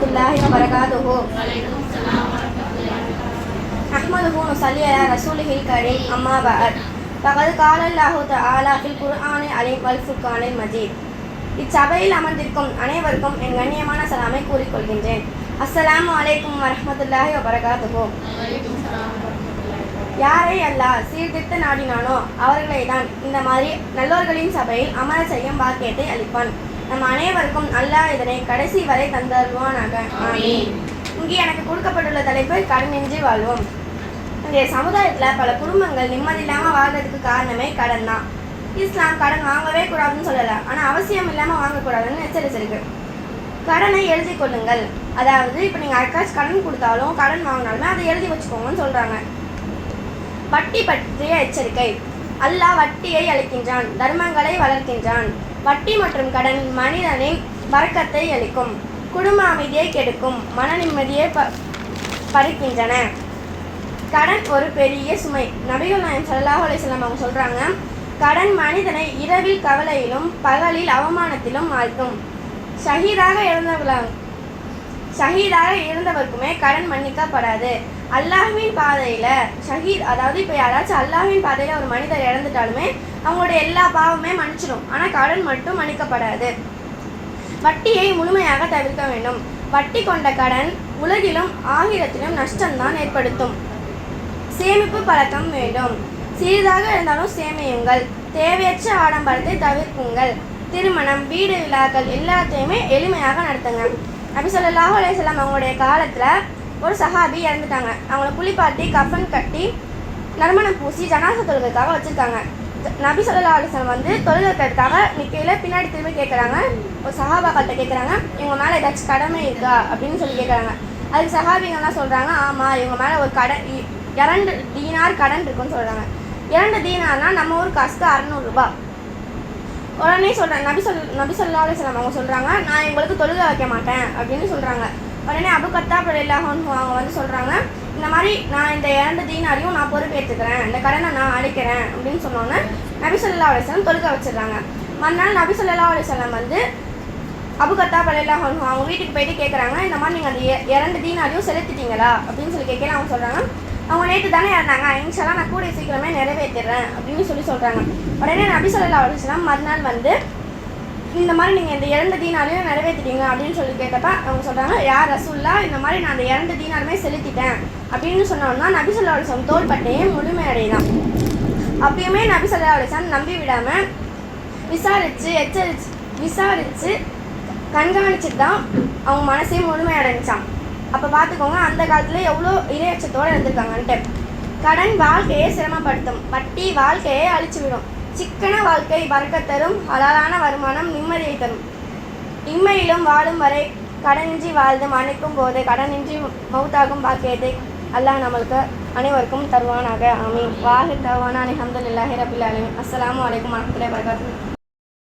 வரஹ்மத்துல்லாஹி வபரகாத்துஹு. அஹ்மதுஹு நுஸல்லி அலா ரசூலிஹில் கரீம் அம்மா பஅத். ஃபகத் கால அல்லாஹு தஆலா ஃபில் குர்ஆனில் அலீம் வல் ஃபுர்கானில் மஜீத். இச்சபையில் அமர்ந்திருக்கும் அனைவருக்கும் என் கண்ணியமான சலாமை கூறிக்கொள்கின்றேன். அஸ்ஸலாமு அலைக்கும் வரஹ்மத்துல்லாஹி வபரகாத்துஹு. யாரை அல்லாஹ் சீர்திருத்த நாடினானோ அவர்களை தான் இந்த மாதிரி நல்லோர்களின் சபையில் அமர செய்யும் பாக்கியத்தை அளிப்பான். நம் அனைவருக்கும் அல்லாஹ் இதனை கடைசி வரை தந்தருவானாக. ஆமீன். இங்கே எனக்கு கொடுக்கப்பட்டுள்ள தலைப்பு கடனின்றி வாழ்வோம். இன்றைய சமுதாயத்தில் பல குடும்பங்கள் நிம்மதி இல்லாமல் வாழ்றதுக்கு காரணமே கடன் தான். இஸ்லாம் கடன் வாங்கவே கூடாதுன்னு சொல்லலை, ஆனால் அவசியம் இல்லாமல் வாங்கக்கூடாதுன்னு எச்சரிச்சிருக்கு. கடனை எழுதி கொள்ளுங்கள். அதாவது இப்போ நீங்கள் யாருக்காச்சும் கடன் கொடுத்தாலும் கடன் வாங்கினாலுமே அதை எழுதி வச்சுக்கோங்கன்னு சொல்கிறாங்க. வட்டி பற்றிய எச்சரிக்கை. அல்லாஹ் வட்டியை அளிக்கின்றான், தர்மங்களை வளர்க்கின்றான். வட்டி மற்றும் கடன் மனிதனின் பரக்கத்தை அளிக்கும், குடும்ப அமைதியை கெடுக்கும், மன நிம்மதியை பறிக்கின்றன. கடன் ஒரு பெரிய சுமை. நபிகள் நாயகம் ஸல்லல்லாஹு அலைஹி வஸல்லம் அவங்க சொல்கிறாங்க, கடன் மனிதனை இரவில் கவலையிலும் பகலில் அவமானத்திலும் ஆழ்த்தும். ஷஹீதாக இருந்தவருக்குமே கடன் மன்னிக்கப்படாது. அல்லாஹ்வின் பாதையில் ஷஹீத், அதாவது இப்போ யாராச்சும் அல்லாஹ்வின் பாதையில் ஒரு மனிதர் இறந்துட்டாலுமே அவங்களுடைய எல்லா பாவமே மன்னிச்சிடும், ஆனால் கடன் மட்டும் மன்னிக்கப்படாது. வட்டியை முழுமையாக தவிர்க்க வேண்டும். வட்டி கொண்ட கடன் உலகிலும் ஆகிரத்திலும் நஷ்டம்தான் ஏற்படுத்தும். சேமிப்பு பழக்கம் வேண்டும். சிறிதாக இருந்தாலும் சேமியுங்கள். தேவையற்ற ஆடம்பரத்தை தவிர்க்குங்கள். திருமணம், வீடு விழாக்கள் எல்லாத்தையுமே எளிமையாக நடத்துங்க. நபி ஸல்லல்லாஹு அலைஹி வஸல்லம் அவங்களுடைய காலத்தில் ஒரு சஹாபி இறந்துட்டாங்க. அவங்கள குளிப்பாட்டி கஃபன் கட்டி நறுமணம் பூசி ஜனாசா தொழுகைக்காக வச்சுருக்காங்க. நபி ஸல்லல்லாஹு அலைஹி வஸல்லம் வந்து தொழுகைக்காக நிற்கையில் பின்னாடி திரும்பி கேட்குறாங்க. ஒரு சஹாபாக்கள்கிட்ட கேட்குறாங்க, இவங்க மேலே ஏதாச்சும் கடமை இருக்கா அப்படின்னு சொல்லி கேட்குறாங்க. அதுக்கு சஹாபிங்கெல்லாம் சொல்கிறாங்க, ஆமாம் இவங்க மேலே ஒரு கடன் 2 தீனார் கடன் இருக்குன்னு சொல்கிறாங்க. 2 தீனார்னா நம்ம ஊர் காசுக்கு 600 ரூபாய். உடனே சொல்கிறேன் நபி ஸல்லல்லாஹு அலைஹி வஸல்லம் அவங்க சொல்கிறாங்க, நான் உங்களுக்கு தொழுகை வைக்க மாட்டேன் அப்படின்னு சொல்கிறாங்க. உடனே அபூ கத்தாப் ரலியல்லாஹு அன்ஹு அவங்க வந்து சொல்கிறாங்க, இந்த மாதிரி நான் இந்த 2 தீனாரையும் நான் பொறுப்பேற்றுக்கிறேன், இந்த கடனை நான் அடைக்கிறேன் அப்படின்னு சொன்னோன்னே நபி ஸல்லல்லாஹு அலைஹி வஸல்லம் தொழுகை வச்சிடுறாங்க. மறுநாள் நபி ஸல்லல்லாஹு அலைஹி வஸல்லம் வந்து அபூ கத்தாப் ரலியல்லாஹு அன்ஹு அவங்க வீட்டுக்கு போயிட்டு கேட்குறாங்க, இந்த மாதிரி நீங்கள் அந்த 2 தீனாரையும் செலுத்திட்டீங்களா அப்படின்னு சொல்லி கேட்கல. அவங்க சொல்கிறாங்க, அவங்க நேற்று தானே இறந்தாங்க, இன்ஷால்லா நான் கூடிய சீக்கிரமே நிறைவேற்றிடுறேன் அப்படின்னு சொல்கிறாங்க. உடனே நபி ஸல்லல்லாஹு அலைஹி வஸல்லம் மறுநாள் வந்து இந்த மாதிரி நீங்கள் இந்த 2 தீனாரையும் நிறைவேற்றிட்டீங்க அப்படின்னு சொல்லி கேட்டப்ப அவங்க சொல்கிறாங்க, யார் ரசூல்லா, இந்த மாதிரி நான் அந்த 2 தீனாருமே செலுத்திட்டேன் அப்படின்னு சொன்னோன்னா நபி ஸல்லல்லாஹு அலைஹி வஸல்லம் தோள்பட்டையே முழுமையடைதான். அப்பயுமே நபி ஸல்லல்லாஹு அலைஹி வஸல்லம் நம்பி விடாமல் விசாரித்து கண்காணிச்சுட்டு தான் அவங்க மனசே முழுமையடைஞ்சான். அப்போ பார்த்துக்கோங்க அந்த காலத்தில் எவ்வளோ இரையச்சத்தோடு இருந்திருக்காங்கன்ட்டு. கடன் வாழ்க்கையை சிரமப்படுத்தும். வட்டி வாழ்க்கையை அழிச்சுவிடும். சிக்கன வாழ்க்கை பரக்கத் தரும். ஹலாலான வருமானம் நிம்மதியை தரும். இம்மையிலும் வாழும் வரை கடனின்றி வாழ்ந்து மன்னிக்கும் போது கடனின்றி மௌத்தாகும் பாக்கியத்தை அல்லாஹ் நம்மளுக்கு அனைவருக்கும் தருவானாக. ஆமீன். வாஹிர் தவானா அல்ஹம்துலில்லாஹி ரப்பில் ஆலமீன். அஸ்ஸலாமு அலைக்கும் வரஹ்மத்துல்லாஹி வபரகாத்துஹு.